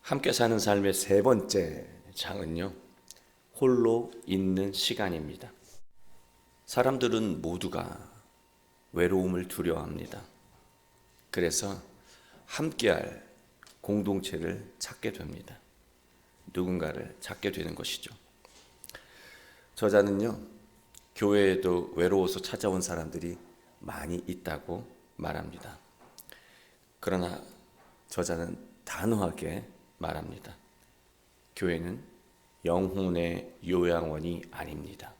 함께 사는 삶의 세 번째 장은요, 홀로 있는 시간입니다. 사람들은 모두가 외로움을 두려워합니다. 그래서 함께할 공동체를 찾게 됩니다. 누군가를 찾게 되는 것이죠. 저자는요, 교회에도 외로워서 찾아온 사람들이 많이 있다고 말합니다. 그러나 저자는 단호하게 말합니다. 교회는 영혼의 요양원이 아닙니다.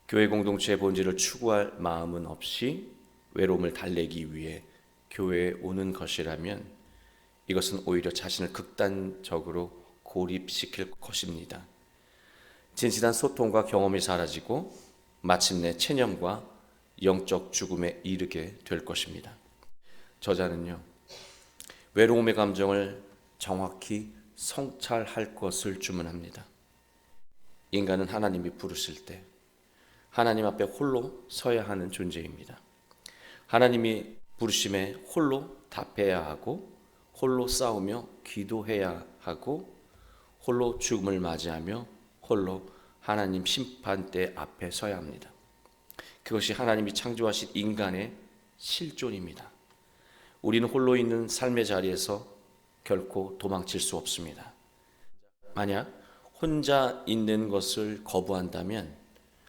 교회 공동체의 본질을 추구할 마음은 없이 외로움을 달래기 위해 교회에 오는 것이라면 이것은 오히려 자신을 극단적으로 고립시킬 것입니다. 진실한 소통과 경험이 사라지고 마침내 체념과 영적 죽음에 이르게 될 것입니다. 저자는요, 외로움의 감정을 정확히 성찰할 것을 주문합니다. 인간은 하나님이 부르실 때 하나님 앞에 홀로 서야 하는 존재입니다. 하나님이 부르심에 홀로 답해야 하고, 홀로 싸우며 기도해야 하고, 홀로 죽음을 맞이하며 홀로 하나님 심판대 앞에 서야 합니다. 그것이 하나님이 창조하신 인간의 실존입니다. 우리는 홀로 있는 삶의 자리에서 결코 도망칠 수 없습니다. 만약 혼자 있는 것을 거부한다면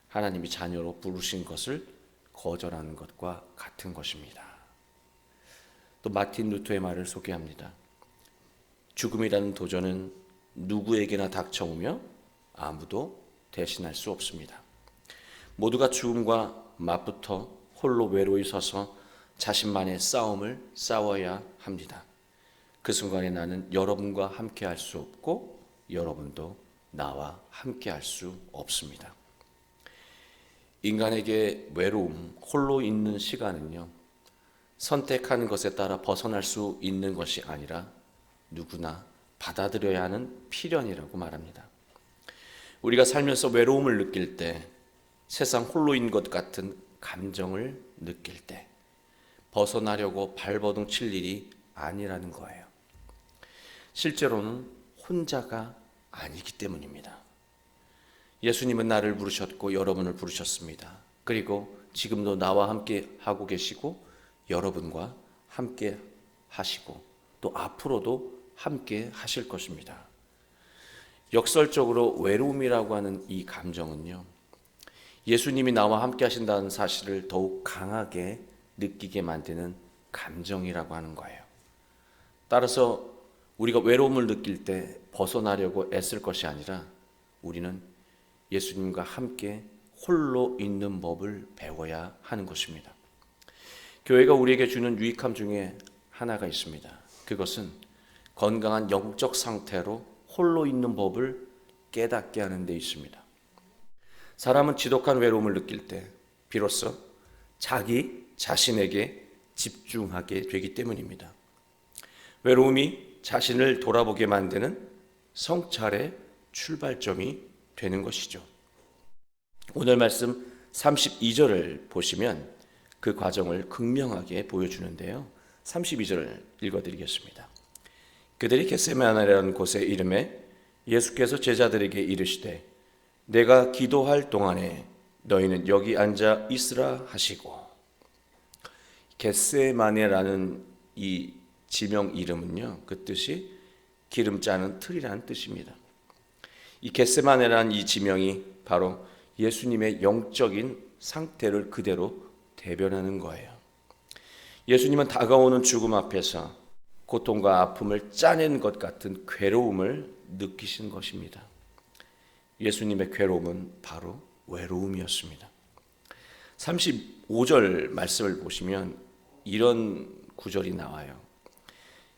하나님이 자녀로 부르신 것을 거절하는 것과 같은 것입니다. 또 마틴 루터의 말을 소개합니다. 죽음이라는 도전은 누구에게나 닥쳐오며 아무도 대신할 수 없습니다. 모두가 죽음과 맞붙어 홀로 외로이 서서 자신만의 싸움을 싸워야 합니다. 그 순간에 나는 여러분과 함께 할 수 없고 여러분도 나와 함께 할 수 없습니다. 인간에게 외로움, 홀로 있는 시간은요, 선택하는 것에 따라 벗어날 수 있는 것이 아니라 누구나 받아들여야 하는 필연이라고 말합니다. 우리가 살면서 외로움을 느낄 때, 세상 홀로인 것 같은 감정을 느낄 때 벗어나려고 발버둥 칠 일이 아니라는 거예요. 실제로는 혼자가 아니기 때문입니다. 예수님은 나를 부르셨고 여러분을 부르셨습니다. 그리고 지금도 나와 함께 하고 계시고 여러분과 함께 하시고 또 앞으로도 함께 하실 것입니다. 역설적으로 외로움이라고 하는 이 감정은요, 예수님이 나와 함께 하신다는 사실을 더욱 강하게 느끼게 만드는 감정이라고 하는 거예요. 따라서 우리가 외로움을 느낄 때 벗어나려고 애쓸 것이 아니라 우리는 예수님과 함께 홀로 있는 법을 배워야 하는 것입니다. 교회가 우리에게 주는 유익함 중에 하나가 있습니다. 그것은 건강한 영적 상태로 홀로 있는 법을 깨닫게 하는 데 있습니다. 사람은 지독한 외로움을 느낄 때 비로소 자기 자신에게 집중하게 되기 때문입니다. 외로움이 자신을 돌아보게 만드는 성찰의 출발점이 되는 것이죠. 오늘 말씀 32절을 보시면 그 과정을 극명하게 보여주는데요. 32절을 읽어드리겠습니다. 그들이 겟세마네라는 곳에 이르매 예수께서 제자들에게 이르시되 내가 기도할 동안에 너희는 여기 앉아 있으라 하시고, 겟세마네라는 이 지명 이름은요, 그 뜻이 기름 짜는 틀이라는 뜻입니다. 이 겟세마네라는 이 지명이 바로 예수님의 영적인 상태를 그대로 대변하는 거예요. 예수님은 다가오는 죽음 앞에서 고통과 아픔을 짜낸 것 같은 괴로움을 느끼신 것입니다. 예수님의 괴로움은 바로 외로움이었습니다. 35절 말씀을 보시면 이런 구절이 나와요.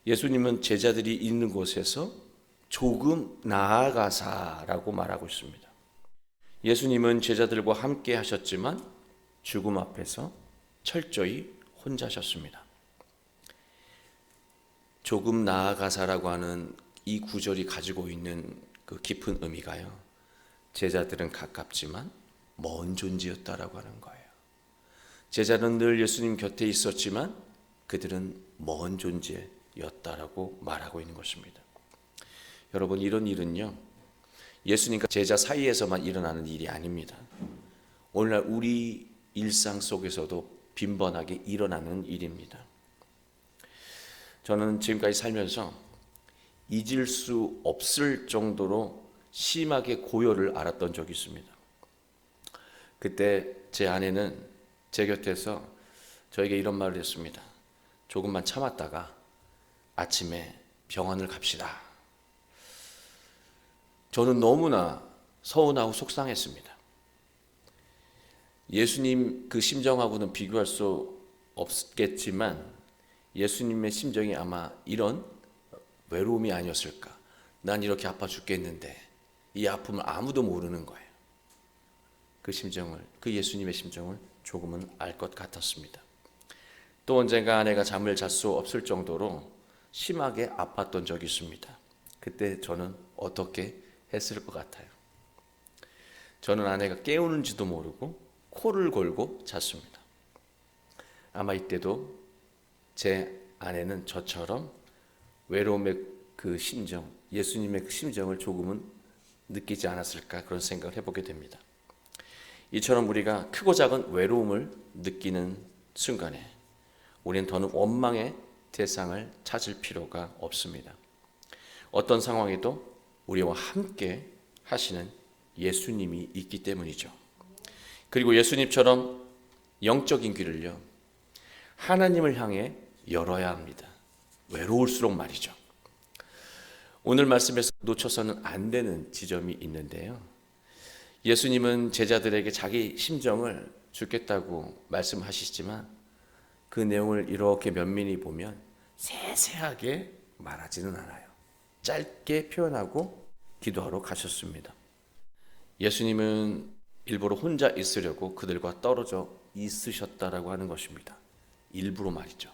예수님은 제자들이 있는 곳에서 조금 나아가사라고 말하고 있습니다. 예수님은 제자들과 함께 하셨지만 죽음 앞에서 철저히 혼자셨습니다. 조금 나아가사라고 하는 이 구절이 가지고 있는 그 깊은 의미가요, 제자들은 가깝지만 먼 존재였다라고 하는 거예요. 제자는 늘 예수님 곁에 있었지만 그들은 먼 존재였다라고 말하고 있는 것입니다. 여러분, 이런 일은요, 예수님과 제자 사이에서만 일어나는 일이 아닙니다. 오늘날 우리 일상 속에서도 빈번하게 일어나는 일입니다. 저는 지금까지 살면서 잊을 수 없을 정도로 심하게 고요를 앓았던 적이 있습니다. 그때 제 아내는 제 곁에서 저에게 이런 말을 했습니다. 조금만 참았다가 아침에 병원을 갑시다. 저는 너무나 서운하고 속상했습니다. 예수님 그 심정하고는 비교할 수 없겠지만 예수님의 심정이 아마 이런 외로움이 아니었을까. 난 이렇게 아파 죽겠는데 이 아픔을 아무도 모르는 거예요. 그 심정을, 그 예수님의 심정을 조금은 알 것 같았습니다. 또 언젠가 아내가 잠을 잘 수 없을 정도로 심하게 아팠던 적이 있습니다. 그때 저는 어떻게 했을 것 같아요? 저는 아내가 깨우는지도 모르고 코를 골고 잤습니다. 아마 이때도 제 아내는 저처럼 외로움의 그 심정, 예수님의 그 심정을 조금은 느끼지 않았을까, 그런 생각을 해보게 됩니다. 이처럼 우리가 크고 작은 외로움을 느끼는 순간에 우리는 더는 원망의 대상을 찾을 필요가 없습니다. 어떤 상황에도 우리와 함께 하시는 예수님이 있기 때문이죠. 그리고 예수님처럼 영적인 귀를요, 하나님을 향해 열어야 합니다. 외로울수록 말이죠. 오늘 말씀에서 놓쳐서는 안 되는 지점이 있는데요. 예수님은 제자들에게 자기 심정을 주겠다고 말씀하시지만 그 내용을 이렇게 면밀히 보면 세세하게 말하지는 않아요. 짧게 표현하고 기도하러 가셨습니다. 예수님은 일부러 혼자 있으려고 그들과 떨어져 있으셨다라고 하는 것입니다. 일부러 말이죠.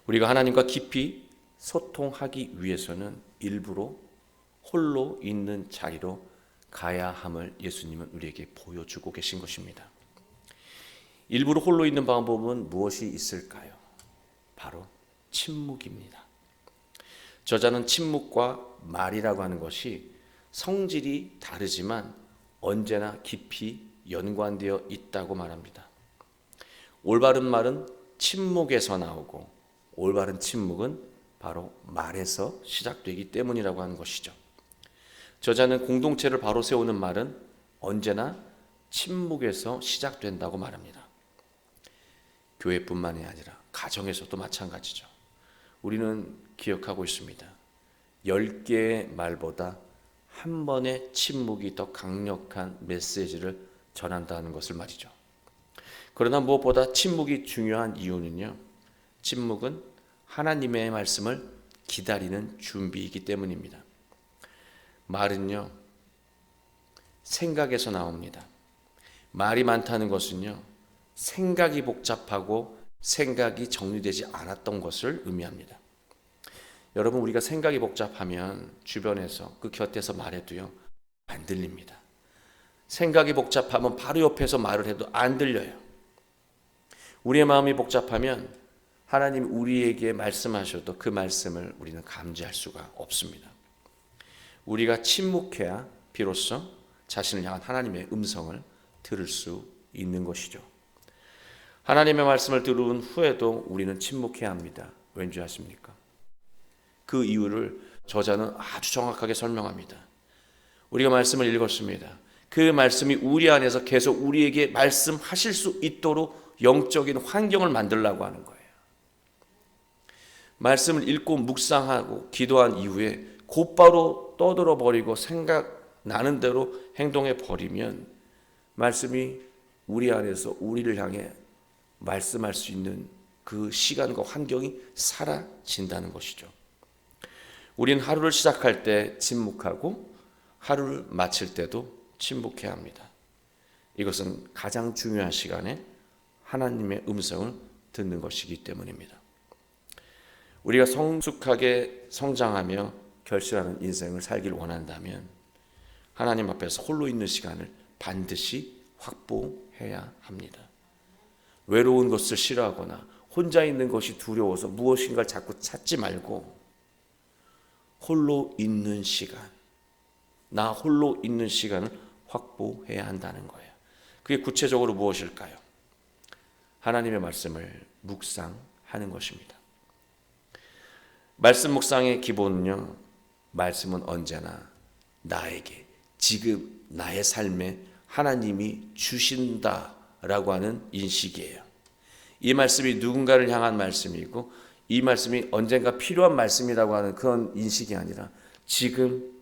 우리가 하나님과 깊이 소통하기 위해서는 일부러 홀로 있는 자리로 가야 함을 예수님은 우리에게 보여주고 계신 것입니다. 일부러 홀로 있는 방법은 무엇이 있을까요? 바로 침묵입니다. 저자는 침묵과 말이라고 하는 것이 성질이 다르지만 언제나 깊이 연관되어 있다고 말합니다. 올바른 말은 침묵에서 나오고 올바른 침묵은 바로 말에서 시작되기 때문이라고 하는 것이죠. 저자는 공동체를 바로 세우는 말은 언제나 침묵에서 시작된다고 말합니다. 교회뿐만이 아니라 가정에서도 마찬가지죠. 우리는 기억하고 있습니다. 10개의 말보다 한 번의 침묵이 더 강력한 메시지를 전한다는 것을 말이죠. 그러나 무엇보다 침묵이 중요한 이유는요, 침묵은 하나님의 말씀을 기다리는 준비이기 때문입니다. 말은요, 생각에서 나옵니다. 말이 많다는 것은요, 생각이 복잡하고 생각이 정리되지 않았던 것을 의미합니다. 여러분, 우리가 생각이 복잡하면 주변에서 그 곁에서 말해도요, 안 들립니다. 생각이 복잡하면 바로 옆에서 말을 해도 안 들려요. 우리의 마음이 복잡하면 하나님 우리에게 말씀하셔도 그 말씀을 우리는 감지할 수가 없습니다. 우리가 침묵해야 비로소 자신을 향한 하나님의 음성을 들을 수 있는 것이죠. 하나님의 말씀을 들은 후에도 우리는 침묵해야 합니다. 왠지 아십니까? 그 이유를 저자는 아주 정확하게 설명합니다. 우리가 말씀을 읽었습니다. 그 말씀이 우리 안에서 계속 우리에게 말씀하실 수 있도록 영적인 환경을 만들려고 하는 거예요. 말씀을 읽고 묵상하고 기도한 이후에 곧바로 떠들어 버리고 생각나는 대로 행동해 버리면 말씀이 우리 안에서 우리를 향해 말씀할 수 있는 그 시간과 환경이 사라진다는 것이죠. 우린 하루를 시작할 때 침묵하고 하루를 마칠 때도 침묵해야 합니다. 이것은 가장 중요한 시간에 하나님의 음성을 듣는 것이기 때문입니다. 우리가 성숙하게 성장하며 결실하는 인생을 살길 원한다면 하나님 앞에서 홀로 있는 시간을 반드시 확보해야 합니다. 외로운 것을 싫어하거나 혼자 있는 것이 두려워서 무엇인가를 자꾸 찾지 말고 홀로 있는 시간, 나 홀로 있는 시간을 확보해야 한다는 거예요. 그게 구체적으로 무엇일까요? 하나님의 말씀을 묵상하는 것입니다. 말씀 묵상의 기본은요, 말씀은 언제나 나에게 지금 나의 삶에 하나님이 주신다라고 하는 인식이에요. 이 말씀이 누군가를 향한 말씀이고 이 말씀이 언젠가 필요한 말씀이라고 하는 그런 인식이 아니라 지금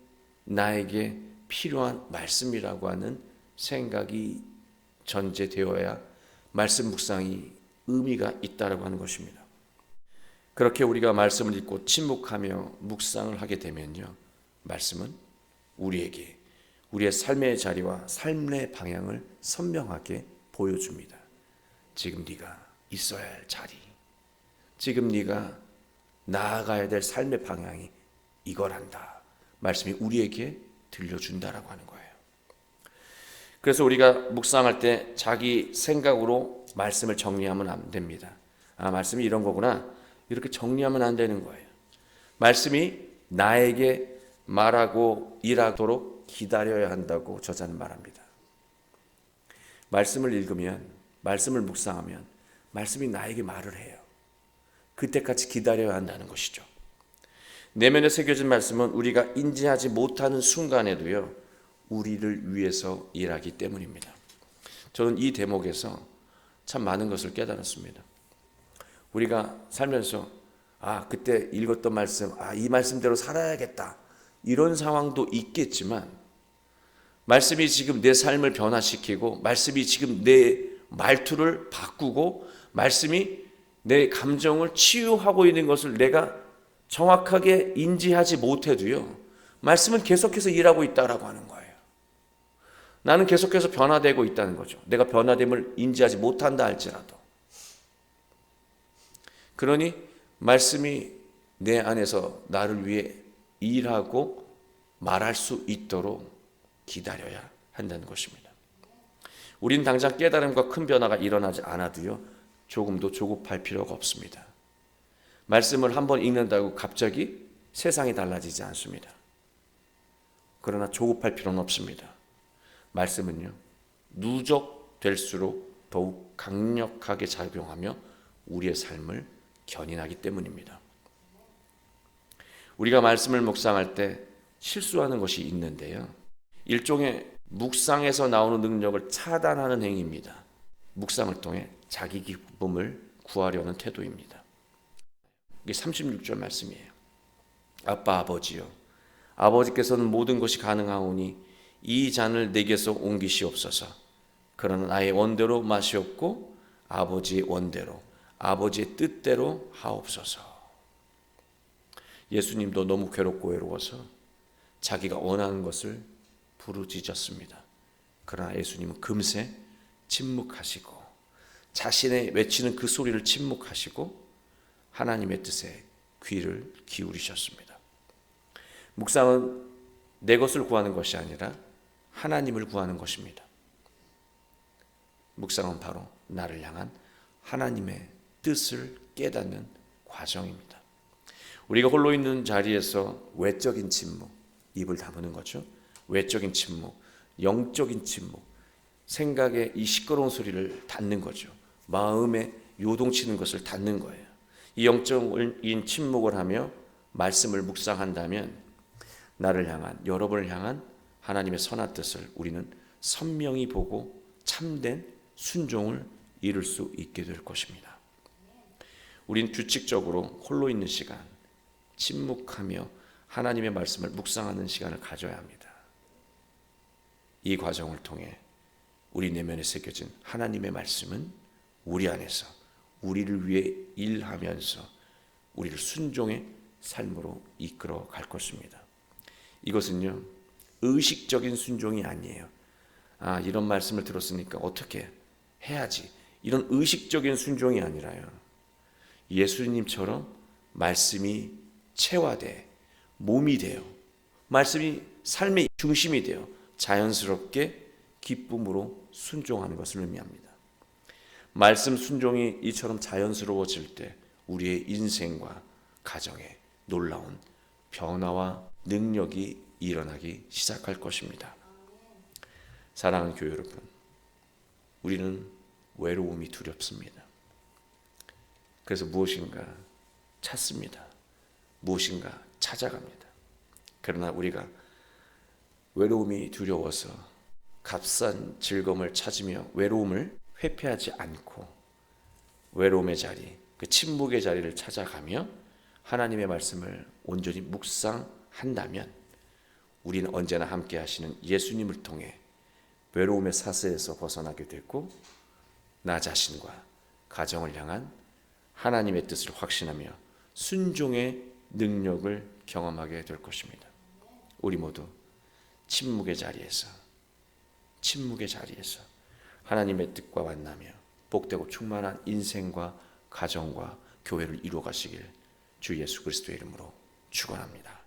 나에게 필요한 말씀이라고 하는 생각이 전제되어야 말씀 묵상이 의미가 있다라고 하는 것입니다. 그렇게 우리가 말씀을 읽고 침묵하며 묵상을 하게 되면요, 말씀은 우리에게 우리의 삶의 자리와 삶의 방향을 선명하게 보여줍니다. 지금 네가 있어야 할 자리, 지금 네가 나아가야 될 삶의 방향이 이거란다. 말씀이 우리에게 들려준다라고 하는 거예요. 그래서 우리가 묵상할 때 자기 생각으로 말씀을 정리하면 안 됩니다. 말씀이 이런 거구나, 이렇게 정리하면 안 되는 거예요. 말씀이 나에게 말하고 일하도록 기다려야 한다고 저자는 말합니다. 말씀을 읽으면, 말씀을 묵상하면 말씀이 나에게 말을 해요. 그때까지 기다려야 한다는 것이죠. 내면에 새겨진 말씀은 우리가 인지하지 못하는 순간에도요, 우리를 위해서 일하기 때문입니다. 저는 이 대목에서 참 많은 것을 깨달았습니다. 우리가 살면서 그때 읽었던 말씀, 이 말씀대로 살아야겠다, 이런 상황도 있겠지만 말씀이 지금 내 삶을 변화시키고 말씀이 지금 내 말투를 바꾸고 말씀이 내 감정을 치유하고 있는 것을 내가 정확하게 인지하지 못해도요, 말씀은 계속해서 일하고 있다라고 하는 거예요. 나는 계속해서 변화되고 있다는 거죠. 내가 변화됨을 인지하지 못한다 할지라도. 그러니 말씀이 내 안에서 나를 위해 일하고 말할 수 있도록 기다려야 한다는 것입니다. 우린 당장 깨달음과 큰 변화가 일어나지 않아도요, 조금도 조급할 필요가 없습니다. 말씀을 한번 읽는다고 갑자기 세상이 달라지지 않습니다. 그러나 조급할 필요는 없습니다. 말씀은요, 누적될수록 더욱 강력하게 작용하며 우리의 삶을 견인하기 때문입니다. 우리가 말씀을 묵상할 때 실수하는 것이 있는데요, 일종의 묵상에서 나오는 능력을 차단하는 행위입니다. 묵상을 통해 자기 기쁨을 구하려는 태도입니다. 이게 36절 말씀이에요. 아빠 아버지요, 아버지께서는 모든 것이 가능하오니 이 잔을 내게서 옮기시옵소서. 그러나 나의 원대로 마시옵고 아버지의 원대로, 아버지의 뜻대로 하옵소서. 예수님도 너무 괴롭고 외로워서 자기가 원하는 것을 부르짖었습니다. 그러나 예수님은 금세 침묵하시고 자신의 외치는 그 소리를 침묵하시고 하나님의 뜻에 귀를 기울이셨습니다. 묵상은 내 것을 구하는 것이 아니라 하나님을 구하는 것입니다. 묵상은 바로 나를 향한 하나님의 뜻을 깨닫는 과정입니다. 우리가 홀로 있는 자리에서 외적인 침묵, 입을 다무는 거죠. 외적인 침묵, 영적인 침묵, 생각의 이 시끄러운 소리를 닫는 거죠. 마음에 요동치는 것을 닫는 거예요. 이 영적인 침묵을 하며 말씀을 묵상한다면 나를 향한, 여러분을 향한 하나님의 선한 뜻을 우리는 선명히 보고 참된 순종을 이룰 수 있게 될 것입니다. 우린 규칙적으로 홀로 있는 시간, 침묵하며 하나님의 말씀을 묵상하는 시간을 가져야 합니다. 이 과정을 통해 우리 내면에 새겨진 하나님의 말씀은 우리 안에서 우리를 위해 일하면서 우리를 순종의 삶으로 이끌어 갈 것입니다. 이것은요, 의식적인 순종이 아니에요. 이런 말씀을 들었으니까 어떻게 해야지, 이런 의식적인 순종이 아니라요, 예수님처럼 말씀이 체화돼 몸이 돼요, 말씀이 삶의 중심이 돼요, 자연스럽게 기쁨으로 순종하는 것을 의미합니다. 말씀 순종이 이처럼 자연스러워질 때 우리의 인생과 가정에 놀라운 변화와 능력이 일어나기 시작할 것입니다. 사랑하는 교회 여러분, 우리는 외로움이 두렵습니다. 그래서 무엇인가 찾습니다. 무엇인가 찾아갑니다. 그러나 우리가 외로움이 두려워서 값싼 즐거움을 찾으며 외로움을 회피하지 않고 외로움의 자리, 그 침묵의 자리를 찾아가며 하나님의 말씀을 온전히 묵상한다면 우리는 언제나 함께 하시는 예수님을 통해 외로움의 사슬에서 벗어나게 되고 나 자신과 가정을 향한 하나님의 뜻을 확신하며 순종의 능력을 경험하게 될 것입니다. 우리 모두 침묵의 자리에서 하나님의 뜻과 만나며 복되고 충만한 인생과 가정과 교회를 이루어 가시길 주 예수 그리스도의 이름으로 축원합니다.